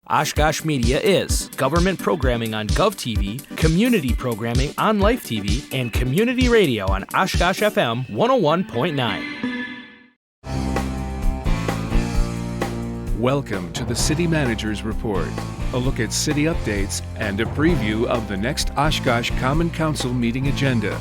Oshkosh Media is government programming on GovTV, community programming on Life TV, and community radio on Oshkosh FM 101.9. Welcome to the City Manager's Report, a look at city updates and a preview of the next Oshkosh Common Council meeting agenda.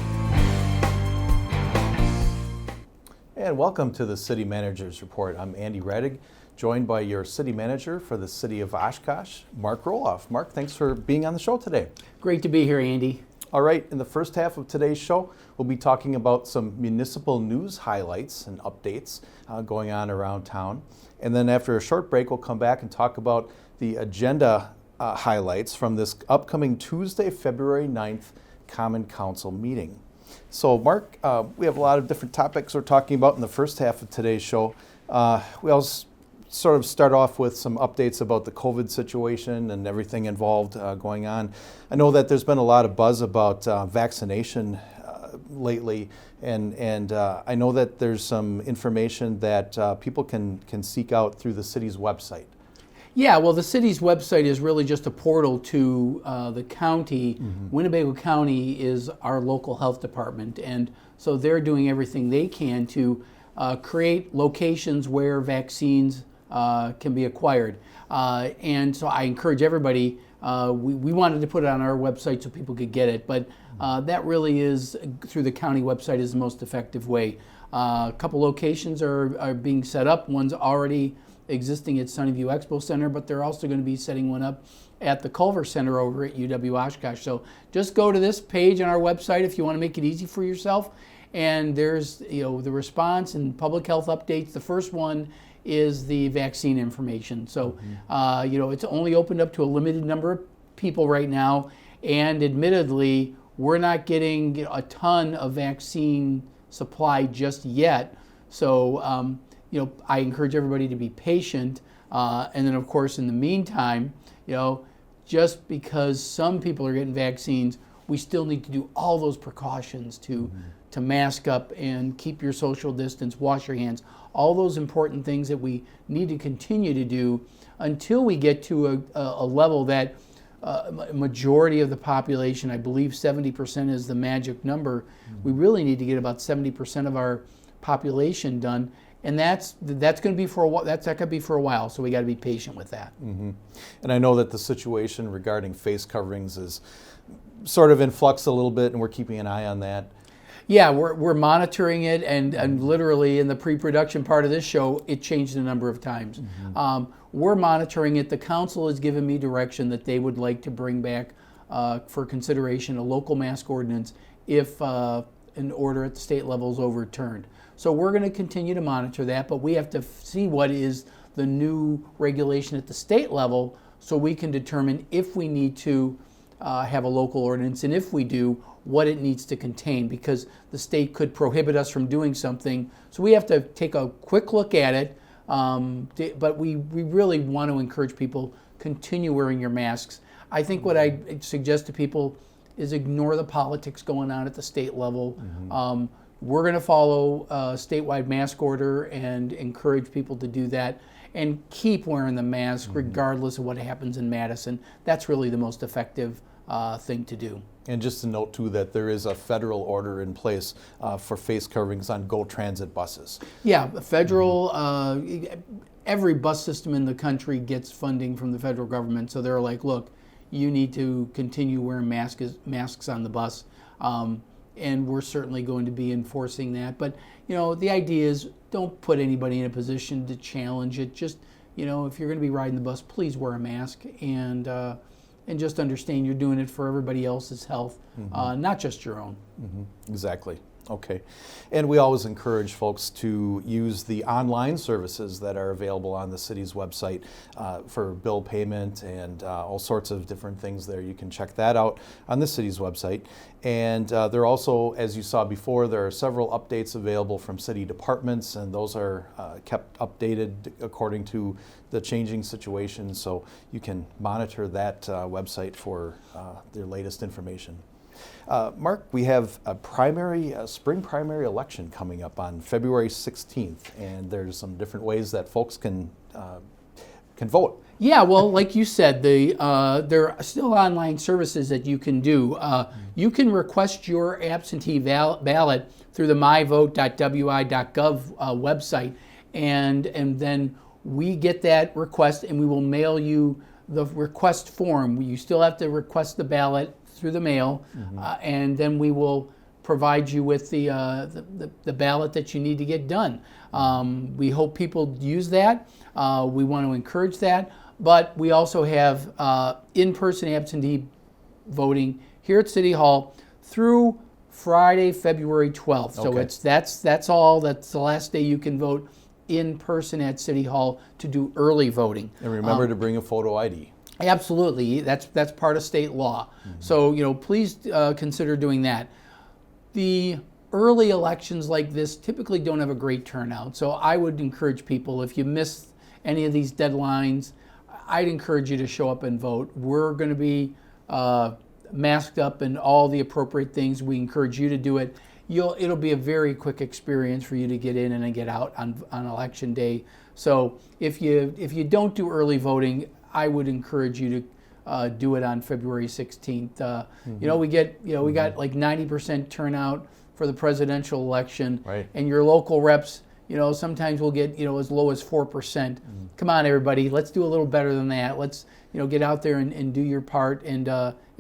And welcome to the City Manager's Report. I'm Andy Radig, joined by your City Manager for the City of Oshkosh, Mark Roloff. Mark, thanks for being on the show today. Great to be here, Andy. All right, in the first half of today's show, we'll be talking about some municipal news highlights and updates going on around town. And then after a short break, we'll come back and talk about the agenda highlights from this upcoming Tuesday, February 9th Common Council meeting. So, Mark, we have a lot of different topics we're talking about in the first half of today's show. We also sort of start off with some updates about the COVID situation and everything involved going on. I know that there's been a lot of buzz about vaccination lately, and I know that there's some information that people can seek out through the city's website. Yeah, well, the city's website is really just a portal to the county. Mm-hmm. Winnebago County is our local health department, and so they're doing everything they can to create locations where vaccines can be acquired. And so I encourage everybody, we wanted to put it on our website so people could get it, but that really is, through the county website, is the most effective way. A couple locations are being set up. One's already existing at Sunnyview Expo Center, but they're also going to be setting one up at the Culver Center over at UW Oshkosh. So just go to this page on our website if you want to make it easy for yourself. And there's the response and public health updates. The first one is the vaccine information. So it's only opened up to a limited number of people right now, and admittedly, we're not getting a ton of vaccine supply just yet. So I encourage everybody to be patient, and then of course in the meantime, just because some people are getting vaccines, we still need to do all those precautions to mask up and keep your social distance, wash your hands, all those important things that we need to continue to do until we get to a level that majority of the population, I believe 70% is the magic number. We really need to get about 70% of our population done, and that's going to be for a while. That's not going to be for a while, so we got to be patient with that. Mm-hmm. And I know that the situation regarding face coverings is sort of in flux a little bit, and we're keeping an eye on that. Yeah, we're monitoring it, and literally in the pre-production part of this show, it changed a number of times. Mm-hmm. We're monitoring it. The council has given me direction that they would like to bring back for consideration a local mask ordinance if an order at the state level is overturned. So we're going to continue to monitor that, but we have to see what is the new regulation at the state level so we can determine if we need to have a local ordinance, and if we do, what it needs to contain, because the state could prohibit us from doing something. So we have to take a quick look at it, but we really want to encourage people, continue wearing your masks. I think what I suggest to people is ignore the politics going on at the state level. Mm-hmm. We're going to follow a statewide mask order and encourage people to do that and keep wearing the mask regardless of what happens in Madison. That's really the most effective thing to do. And just to note too that there is a federal order in place for face coverings on GO Transit buses. Yeah, the federal, every bus system in the country gets funding from the federal government, so they're like, look, you need to continue wearing masks on the bus. And we're certainly going to be enforcing that. But, the idea is don't put anybody in a position to challenge it. Just, if you're going to be riding the bus, please wear a mask and just understand you're doing it for everybody else's health, not just your own. Mm-hmm. Exactly. Okay. And we always encourage folks to use the online services that are available on the city's website for bill payment and all sorts of different things there. You can check that out on the city's website. And there are also, as you saw before, there are several updates available from city departments, and those are kept updated according to the changing situation. So you can monitor that website for their latest information. Mark, we have a spring primary election coming up on February 16th, and there's some different ways that folks can vote. Yeah, well, like you said, there are still online services that you can do. You can request your absentee ballot through the myvote.wi.gov website, and then we get that request and we will mail you the request form. You still have to request the ballot through the mail, and then we will provide you with the ballot that you need to get done. We hope people use that. We want to encourage that. But we also have in-person absentee voting here at City Hall through Friday, February 12th. So Okay. that's all. That's the last day you can vote in person at City Hall to do early voting. And remember to bring a photo ID. Absolutely, that's part of state law. So please consider doing that. The early elections like this typically don't have a great turnout. So I would encourage people, if you miss any of these deadlines, I'd encourage you to show up and vote. We're going to be masked up and all the appropriate things. We encourage you to do it. It'll be a very quick experience for you to get in and then get out on election day. So if you don't do early voting, I would encourage you to do it on February 16th. We got like 90% turnout for the presidential election, Right. and your local reps, sometimes we'll get as low as 4%. Come on, everybody, let's do a little better than that. Let's get out there and do your part and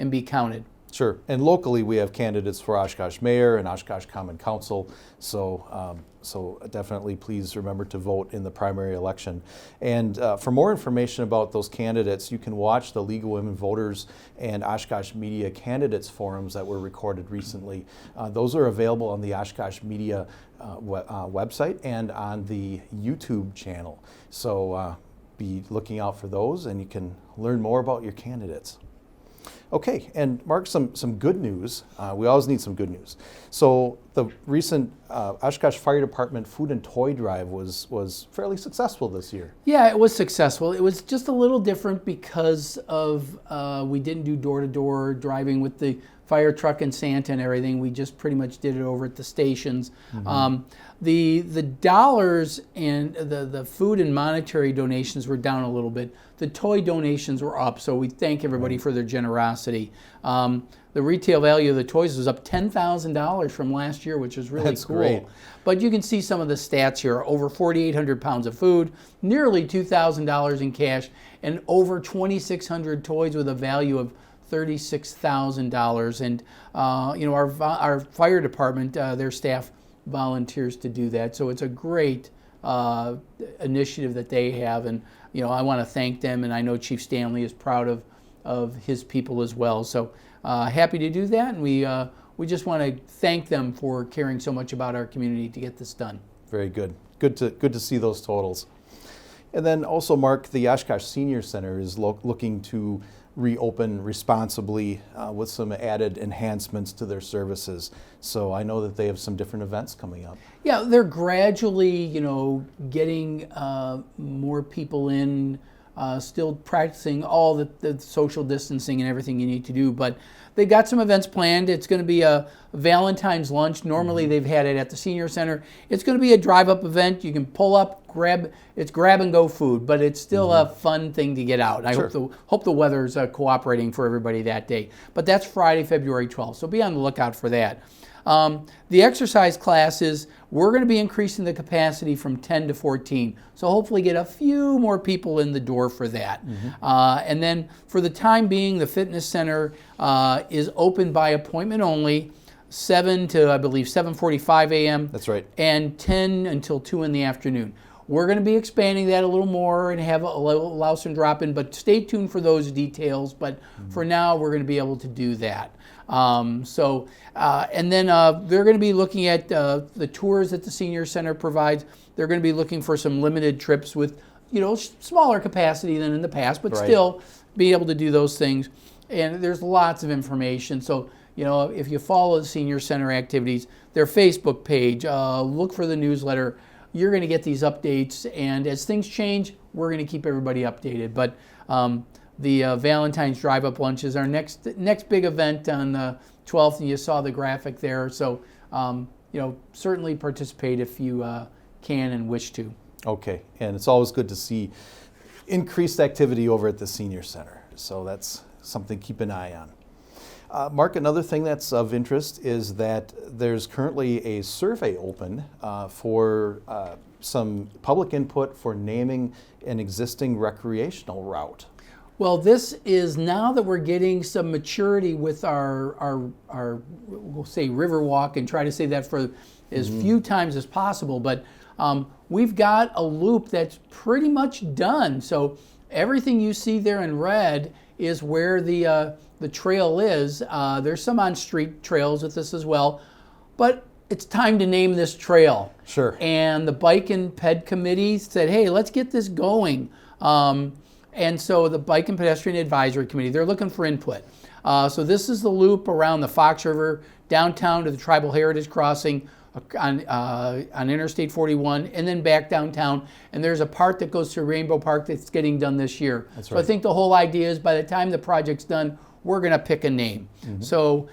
be counted. Sure. And locally, we have candidates for Oshkosh Mayor and Oshkosh Common Council. So definitely please remember to vote in the primary election. And for more information about those candidates, you can watch the League of Women Voters and Oshkosh Media Candidates Forums that were recorded recently. Those are available on the Oshkosh Media website and on the YouTube channel. So be looking out for those, and you can learn more about your candidates. Okay, and Mark, some good news. We always need some good news. So the recent Oshkosh Fire Department food and toy drive was fairly successful this year. Yeah, it was successful. It was just a little different because of we didn't do door-to-door driving with the fire truck and Santa and everything. We just pretty much did it over at the stations. The dollars and the food and monetary donations were down a little bit. The toy donations were up, so we thank everybody for their generosity. The retail value of the toys was up $10,000 from last year, which is really That's cool. great. But you can see some of the stats here. Over 4,800 pounds of food, nearly $2,000 in cash, and over 2,600 toys with a value of $36,000. And our fire department, their staff volunteers to do that. So it's a great initiative that they have, and I want to thank them, and I know Chief Stanley is proud of his people as well. So happy to do that, and we just want to thank them for caring so much about our community to get this done. Very good. Good to see those totals. And then also, Mark, the Oshkosh Senior Center is looking to reopen responsibly with some added enhancements to their services. So I know that they have some different events coming up. Yeah, they're gradually, getting more people in, still practicing all the social distancing and everything you need to do. But they've got some events planned. It's going to be a Valentine's lunch. Normally they've had it at the Senior Center. It's going to be a drive-up event. You can pull up, grab and go food, but it's still a fun thing to get out. I hope the weather's cooperating for everybody that day. But that's Friday, February 12th, so be on the lookout for that. The exercise classes, we're going to be increasing the capacity from 10 to 14, so hopefully get a few more people in the door for that. And then for the time being, the fitness center is open by appointment only, 7 to, I believe, 7:45 a.m. That's right. And 10 until 2 in the afternoon. We're going to be expanding that a little more and allow some drop-in, but stay tuned for those details. But for now, we're going to be able to do that. And then they're going to be looking at the tours that the Senior Center provides. They're going to be looking for some limited trips with, smaller capacity than in the past, but still be able to do those things. And there's lots of information. So, if you follow the Senior Center activities, their Facebook page, look for the newsletter. You're going to get these updates, and as things change, we're going to keep everybody updated. But the Valentine's drive-up lunch is our next big event on the 12th, and you saw the graphic there. So, certainly participate if you can and wish to. Okay, and it's always good to see increased activity over at the senior center. So that's something to keep an eye on. Mark, another thing that's of interest is that there's currently a survey open for some public input for naming an existing recreational route. Well, this is now that we're getting some maturity with our we'll say Riverwalk, and try to say that for as few times as possible, but we've got a loop that's pretty much done. So everything you see there in red is where the trail is. There's some on-street trails with this as well, but it's time to name this trail. Sure. And the Bike and Ped Committee said, hey, let's get this going. And so the Bike and Pedestrian Advisory Committee, they're looking for input. So this is the loop around the Fox River, downtown to the Tribal Heritage Crossing on Interstate 41, and then back downtown. And there's a part that goes to Rainbow Park that's getting done this year. That's right. So I think the whole idea is by the time the project's done, we're going to pick a name. So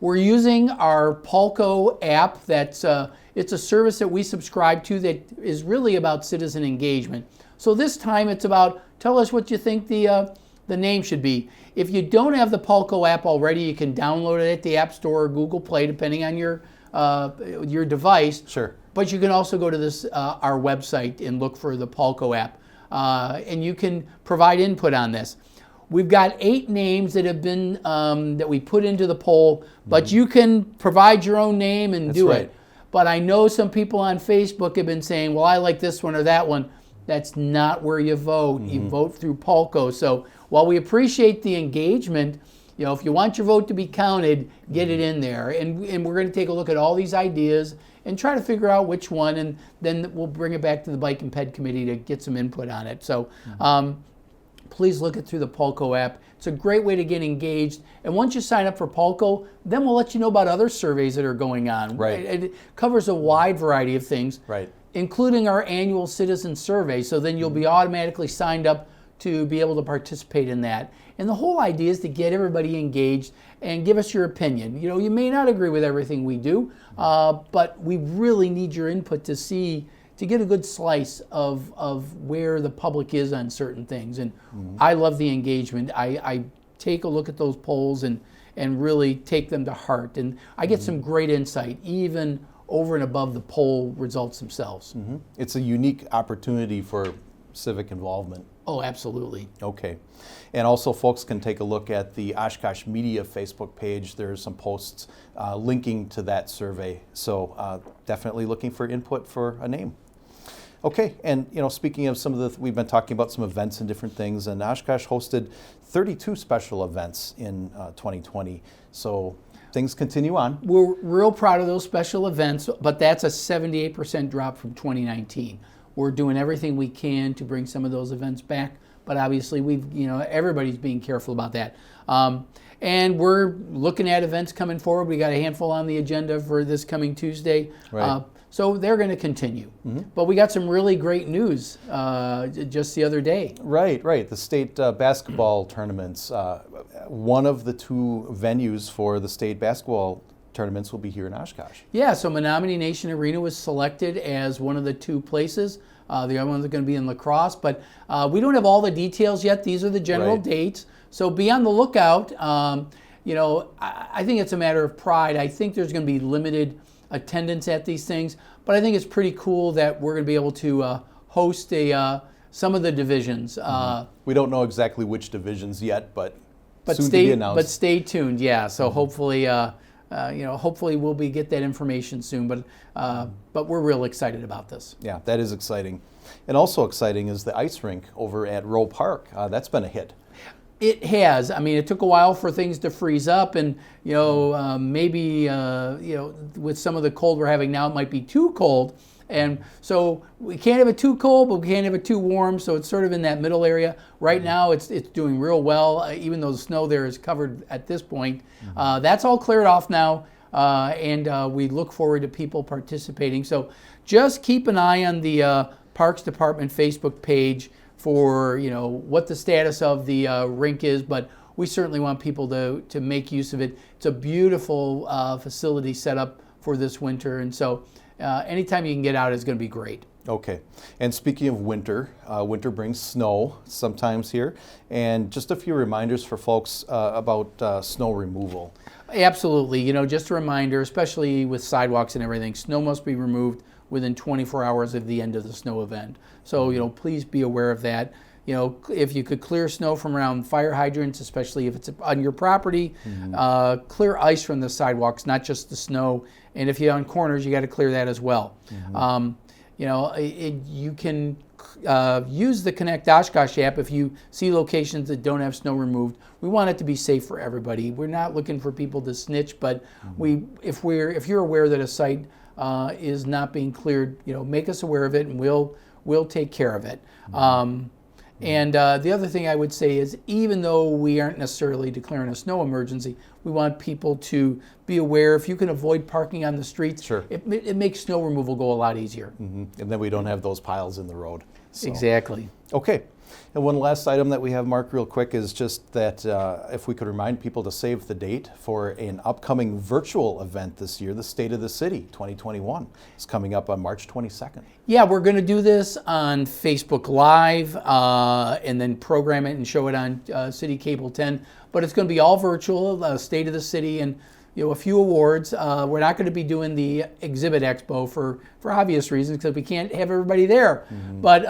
we're using our Palco app. That's it's a service that we subscribe to that is really about citizen engagement. So this time it's about, tell us what you think the name should be. If you don't have the Palco app already, you can download it at the App Store or Google Play, depending on your device. Sure. But you can also go to this our website and look for the Palco app, and you can provide input on this. We've got 8 names that have been that we put into the poll, but you can provide your own name and do it. But I know some people on Facebook have been saying, well, I like this one or that one. That's not where you vote. You vote through Palco. So while we appreciate the engagement, you know, if you want your vote to be counted, get it in there. And we're going to take a look at all these ideas and try to figure out which one, and then we'll bring it back to the Bike and Ped Committee to get some input on it. So please look it through the Palco app. It's a great way to get engaged. And once you sign up for Palco, then we'll let you know about other surveys that are going on. Right. It covers a wide variety of things. Right. Including our annual citizen survey. So then you'll be automatically signed up to be able to participate in that. And the whole idea is to get everybody engaged and give us your opinion. You know, you may not agree with everything we do, but we really need your input to get a good slice of where the public is on certain things. And I love the engagement. I take a look at those polls and really take them to heart. And I get some great insight, even over and above the poll results themselves. It's a unique opportunity for civic involvement. Oh, absolutely. Okay. And also folks can take a look at the Oshkosh Media Facebook page. There's some posts linking to that survey. So definitely looking for input for a name. Okay, and you know, speaking of some of we've been talking about some events and different things, and Oshkosh hosted 32 special events in 2020. So things continue on. We're real proud of those special events, but that's a 78% drop from 2019. We're doing everything we can to bring some of those events back, but obviously everybody's being careful about that. And we're looking at events coming forward. We got a handful on the agenda for this coming Tuesday. Right. So they're going to continue. But we got some really great news just the other day. Right. The state basketball tournaments. One of the 2 venues for the state basketball tournaments will be here in Oshkosh. Yeah, so Menominee Nation Arena was selected as one of the 2 places. The other ones are going to be in La Crosse, but we don't have all the details yet. These are the general dates. So be on the lookout. I think it's a matter of pride. I think there's going to be limited attendance at these things, but I think it's pretty cool that we're going to be able to host some of the divisions. We don't know exactly which divisions yet, but soon to be announced. But stay tuned, yeah. So hopefully, hopefully we'll get that information soon. But we're real excited about this. Yeah, that is exciting, and also exciting is the ice rink over at Roe Park. That's been a hit. It has. I mean, it took a while for things to freeze up, and maybe with some of the cold we're having now, it might be too cold, and so we can't have it too cold, but we can't have it too warm. So it's sort of in that middle area. Right now, it's doing real well, even though the snow there is covered at this point. That's all cleared off now, and we look forward to people participating. So just keep an eye on the Parks Department Facebook page for what the status of the rink is, but we certainly want people to make use of it. It's a beautiful facility set up for this winter, and so anytime you can get out is going to be great. Okay. And speaking of winter, winter brings snow sometimes here, and just a few reminders for folks about snow removal. Absolutely. Just a reminder, especially with sidewalks and everything, snow must be removed within 24 hours of the end of the snow event. So, please be aware of that. If you could clear snow from around fire hydrants, especially if it's on your property, clear ice from the sidewalks, not just the snow. And if you're on corners, you got to clear that as well. You can use the Connect Oshkosh app if you see locations that don't have snow removed. We want it to be safe for everybody. We're not looking for people to snitch, but if you're aware that a site is not being cleared, make us aware of it, and we'll take care of it. And the other thing I would say is, even though we aren't necessarily declaring a snow emergency, we want people to be aware. If you can avoid parking on the streets, sure, it makes snow removal go a lot easier. And then we don't have those piles in the road. So. Exactly. Okay. And one last item that we have, Mark, real quick, is just that if we could remind people to save the date for an upcoming virtual event this year, the State of the City 2021. It's coming up on March 22nd. Yeah, we're going to do this on Facebook Live and then program it and show it on City Cable 10. But it's going to be all virtual, State of the City, and a few awards. We're not going to be doing the exhibit expo for obvious reasons, because we can't have everybody there. But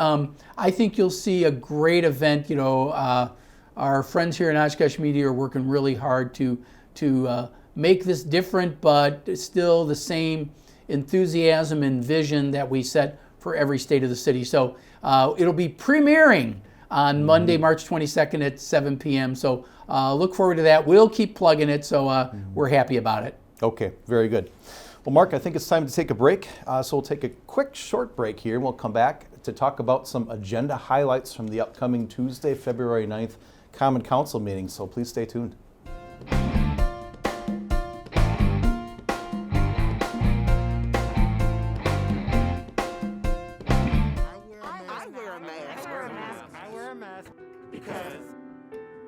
I think you'll see a great event. Our friends here in Oshkosh Media are working really hard to make this different, but still the same enthusiasm and vision that we set for every State of the City. So it'll be premiering on Monday, March 22nd at 7 p.m. So look forward to that. We'll keep plugging it, so we're happy about it. Okay, very good. Well, Mark, I think it's time to take a break. So we'll take a quick short break here, and we'll come back to talk about some agenda highlights from the upcoming Tuesday, February 9th Common Council meeting. So please stay tuned.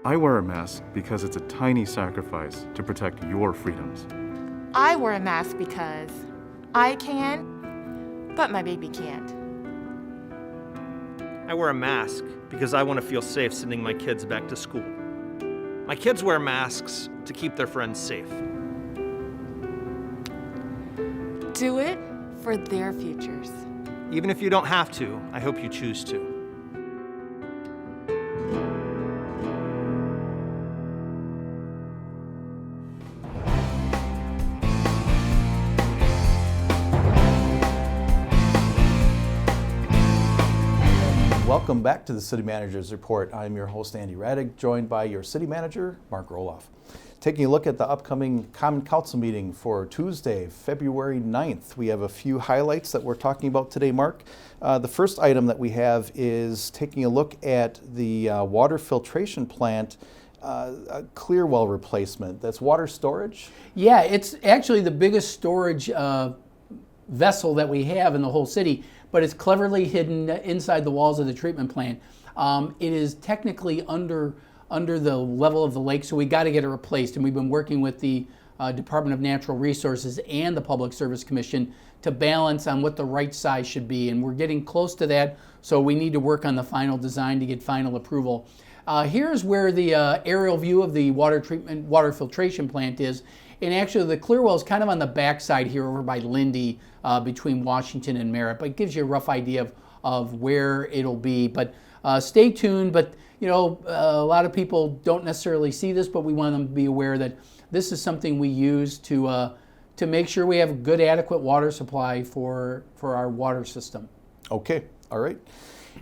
I wear a mask because it's a tiny sacrifice to protect your freedoms. I wear a mask because I can, but my baby can't. I wear a mask because I want to feel safe sending my kids back to school. My kids wear masks to keep their friends safe. Do it for their futures. Even if you don't have to, I hope you choose to. Welcome back to the City Manager's Report. I'm your host, Andy Radig, joined by your City Manager, Mark Roloff. Taking a look at the upcoming Common Council meeting for Tuesday, February 9th. We have a few highlights that we're talking about today, Mark. The first item that we have is taking a look at the water filtration plant clear well replacement. That's water storage? Yeah, it's actually the biggest storage vessel that we have in the whole city, but it's cleverly hidden inside the walls of the treatment plant. It is technically under the level of the lake, so we got to get it replaced. And we've been working with the Department of Natural Resources and the Public Service Commission to balance on what the right size should be. And we're getting close to that, so we need to work on the final design to get final approval. Here's where the aerial view of the water filtration plant is. And actually the clear well is kind of on the back side here over by Lindy, between Washington and Merritt, but it gives you a rough idea of where it'll be. But stay tuned. But a lot of people don't necessarily see this, but we want them to be aware that this is something we use to make sure we have a good, adequate water supply for our water system. Okay, all right.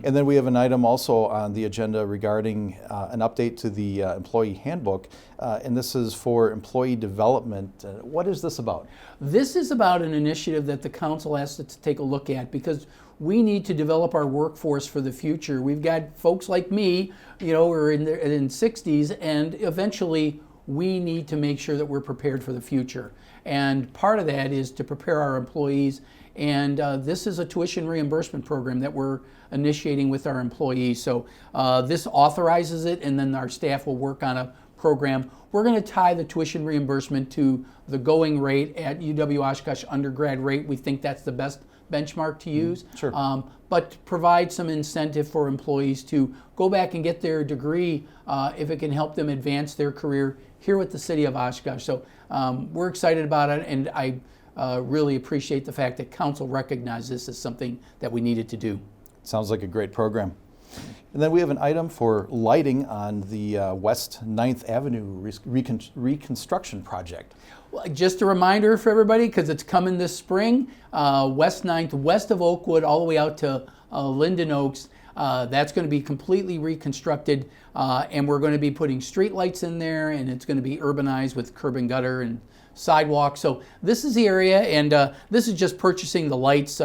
And then we have an item also on the agenda regarding an update to the employee handbook, and this is for employee development. What is this about? This is about an initiative that the council asked us to take a look at, because we need to develop our workforce for the future. We've got folks like me, we're in 60s, and eventually we need to make sure that we're prepared for the future. And part of that is to prepare our employees. And this is a tuition reimbursement program that we're initiating with our employees. So this authorizes it, and then our staff will work on a program. We're going to tie the tuition reimbursement to the going rate at UW Oshkosh undergrad rate. We think that's the benchmark to use. Sure. But provide some incentive for employees to go back and get their degree if it can help them advance their career here with the city of Oshkosh. So we're excited about it, and I really appreciate the fact that council recognized this as something that we needed to do. Sounds like a great program. And then we have an item for lighting on the West 9th Avenue reconstruction project. Well, just a reminder for everybody, because it's coming this spring, West 9th, west of Oakwood, all the way out to Linden Oaks. That's going to be completely reconstructed, and we're going to be putting street lights in there, and it's going to be urbanized with curb and gutter and sidewalk. So this is the area, and this is just purchasing the lights.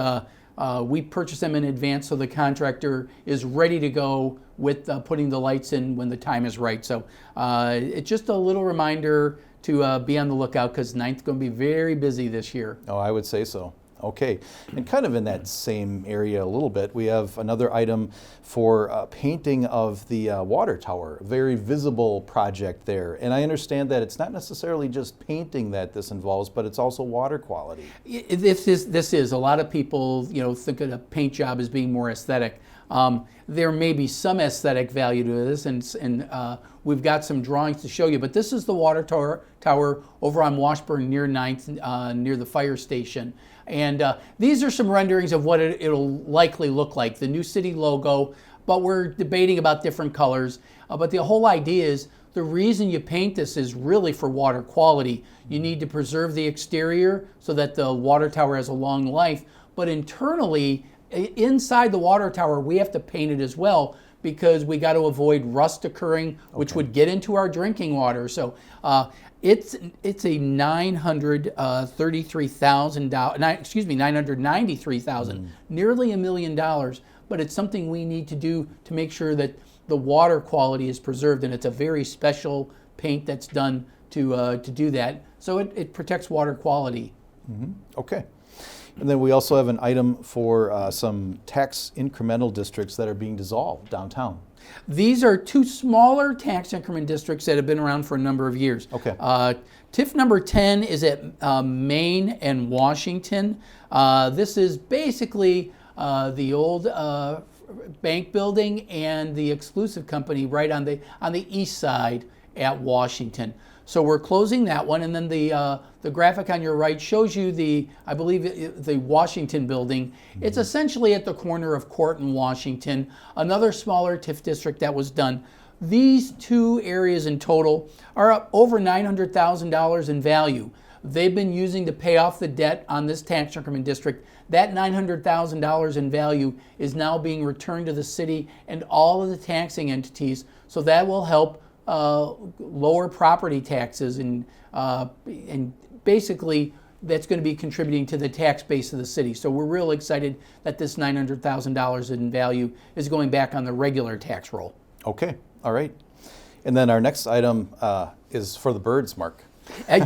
We purchase them in advance, so the contractor is ready to go with putting the lights in when the time is right. So it's just a little reminder to be on the lookout, because 9th is going to be very busy this year. Oh, I would say so. Okay, and kind of in that same area a little bit, we have another item for painting of the water tower, very visible project there. And I understand that it's not necessarily just painting that this involves, but it's also water quality. This is a lot of people, think of a paint job as being more aesthetic. There may be some aesthetic value to this, and we've got some drawings to show you, but this is the water tower over on Washburn near 9th, near the fire station. And these are some renderings of what it'll likely look like, the new city logo, but we're debating about different colors. But the whole idea is the reason you paint this is really for water quality. You need to preserve the exterior so that the water tower has a long life, but internally, inside the water tower, we have to paint it as well, because we got to avoid rust occurring, which would get into our drinking water. So it's a $993,000, nearly $1 million. But it's something we need to do to make sure that the water quality is preserved, and it's a very special paint that's done to do that. So it protects water quality. Okay. And then we also have an item for some tax incremental districts that are being dissolved downtown. These are two smaller tax increment districts that have been around for a number of years. Okay. TIF number 10 is at Main and Washington. This is basically the old bank building and the exclusive company right on the east side at Washington. So we're closing that one, and then the graphic on your right shows you the Washington building. It's essentially at the corner of Court and Washington, another smaller TIF district that was done. These two areas in total are up over $900,000 in value. They've been using to pay off the debt on this tax increment district. That $900,000 in value is now being returned to the city and all of the taxing entities, so that will help lower property taxes, and basically that's going to be contributing to the tax base of the city. So we're real excited that this $900,000 in value is going back on the regular tax roll. Okay, all right. And then our next item is for the birds, Mark.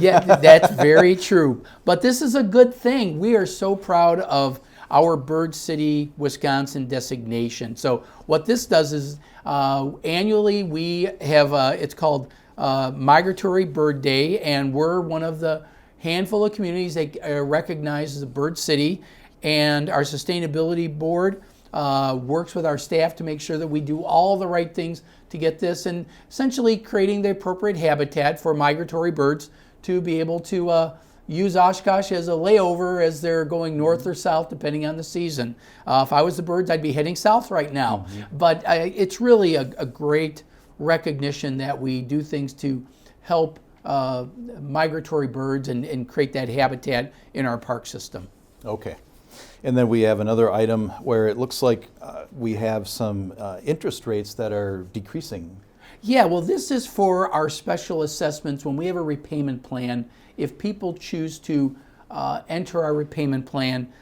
Yeah, that's very true. But this is a good thing. We are so proud of our Bird City, Wisconsin designation. So what this does is annually we have, it's called Migratory Bird Day, and we're one of the handful of communities that recognize as a Bird City, and our sustainability board works with our staff to make sure that we do all the right things to get this, and essentially creating the appropriate habitat for migratory birds to be able to use Oshkosh as a layover as they're going north or south, depending on the season. If I was the birds, I'd be heading south right now. But it's really a great recognition that we do things to help migratory birds and create that habitat in our park system. Okay. And then we have another item where it looks like we have some interest rates that are decreasing. Yeah, well, this is for our special assessments. When we have a repayment plan, if people choose to enter our repayment plan,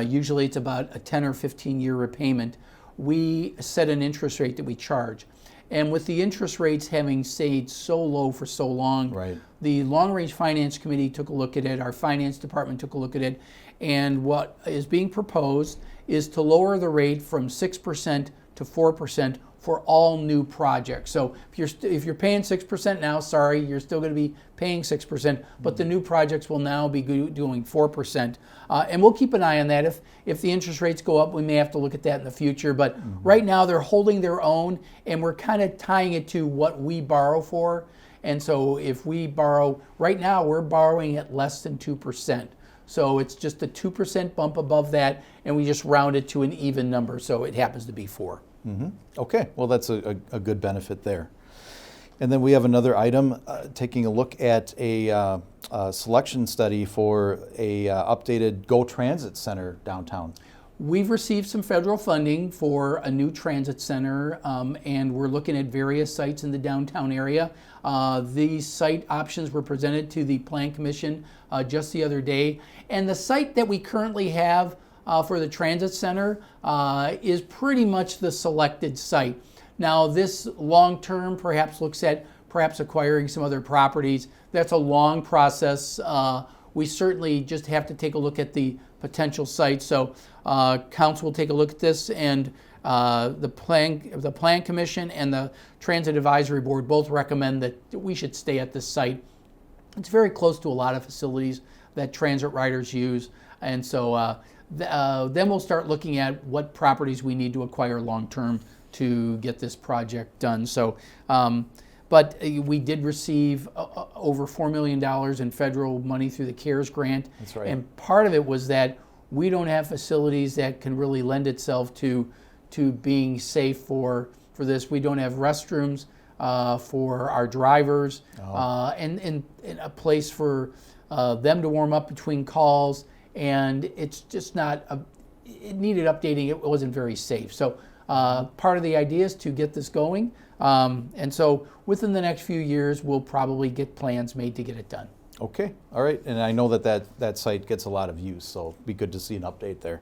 usually it's about a 10 or 15 year repayment, we set an interest rate that we charge. And with the interest rates having stayed so low for so long, right, the Long Range Finance Committee took a look at it, our finance department took a look at it, and what is being proposed is to lower the rate from 6% to 4% for all new projects. So if you're paying 6% now, sorry, you're still going to be paying 6%, but the new projects will now be doing 4%. And we'll keep an eye on that. If the interest rates go up, we may have to look at that in the future. But right now they're holding their own, and we're kind of tying it to what we borrow for. And so if we borrow, right now we're borrowing at less than 2%. So it's just a 2% bump above that, and we just round it to an even number, so it happens to be 4. Okay, well that's a good benefit there. And then we have another item, taking a look at a selection study for a updated GO Transit Center downtown. We've received some federal funding for a new transit center, and we're looking at various sites in the downtown area. These site options were presented to the Plan Commission just the other day, and the site that we currently have for the transit center is pretty much the selected site. Now this long-term perhaps looks at acquiring some other properties. That's a long process. We certainly just have to take a look at the potential sites. So council will take a look at this, and the Plan Commission and the Transit Advisory Board both recommend that we should stay at this site. It's very close to a lot of facilities that transit riders use, and so then we'll start looking at what properties we need to acquire long-term to get this project done. So, but we did receive over $4 million in federal money through the CARES grant. That's right. And part of it was that we don't have facilities that can really lend itself to being safe for this. We don't have restrooms for our drivers, and a place for them to warm up between calls. And it's just not, it needed updating. It wasn't very safe. So part of the idea is to get this going. And so within the next few years, we'll probably get plans made to get it done. Okay, all right. And I know that site gets a lot of use, so it'd be good to see an update there.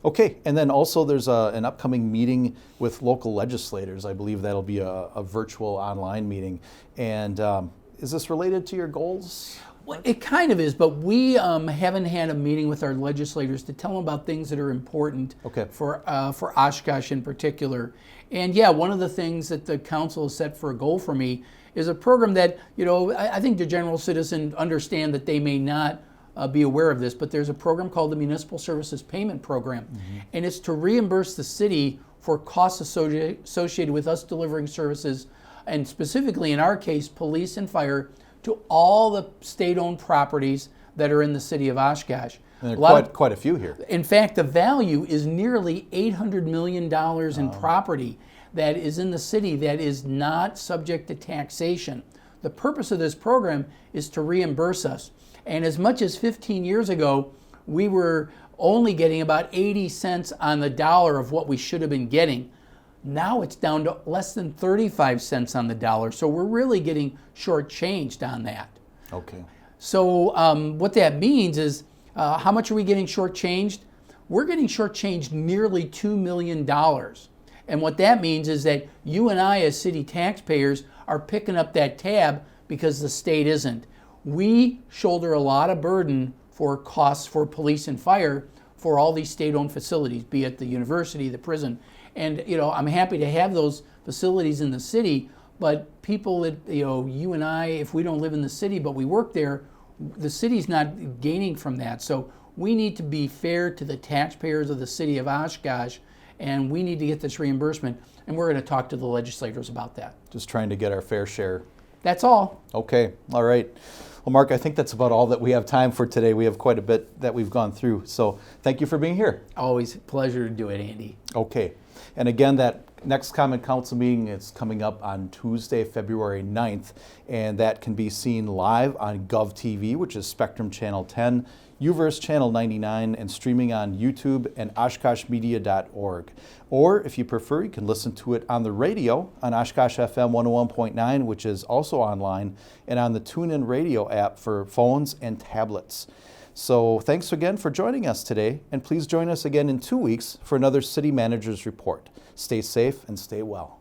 Okay, and then also there's an upcoming meeting with local legislators. I believe that'll be a virtual online meeting. And is this related to your goals? Well, it kind of is, but we haven't had a meeting with our legislators to tell them about things that are important for Oshkosh in particular. And yeah, one of the things that the council has set for a goal for me is a program that, I think the general citizen understand that they may not be aware of this, but there's a program called the Municipal Services Payment Program. And it's to reimburse the city for costs associated with us delivering services, and specifically in our case, police and fire, to all the state-owned properties that are in the city of Oshkosh. And there are quite a few here. In fact, the value is nearly $800 million in property that is in the city that is not subject to taxation. The purpose of this program is to reimburse us. And as much as 15 years ago, we were only getting about 80 cents on the dollar of what we should have been getting. Now it's down to less than 35 cents on the dollar. So we're really getting shortchanged on that. Okay. So what that means is, how much are we getting shortchanged? We're getting shortchanged nearly $2 million. And what that means is that you and I as city taxpayers are picking up that tab because the state isn't. We shoulder a lot of burden for costs for police and fire for all these state-owned facilities, be it the university, the prison. And I'm happy to have those facilities in the city, but people that, you and I, if we don't live in the city but we work there, the city's not gaining from that. So we need to be fair to the taxpayers of the city of Oshkosh, and we need to get this reimbursement, and we're going to talk to the legislators about that. Just trying to get our fair share. That's all. Okay, all right. Well, Mark, I think that's about all that we have time for today. We have quite a bit that we've gone through. So thank you for being here. Always a pleasure to do it, Andy. Okay. And again, that next Common Council meeting is coming up on Tuesday, February 9th, and that can be seen live on GovTV, which is Spectrum Channel 10, UVerse Channel 99, and streaming on YouTube and OshkoshMedia.org. Or if you prefer, you can listen to it on the radio on Oshkosh FM 101.9, which is also online, and on the TuneIn Radio app for phones and tablets. So thanks again for joining us today, and please join us again in 2 weeks for another City Manager's Report. Stay safe and stay well.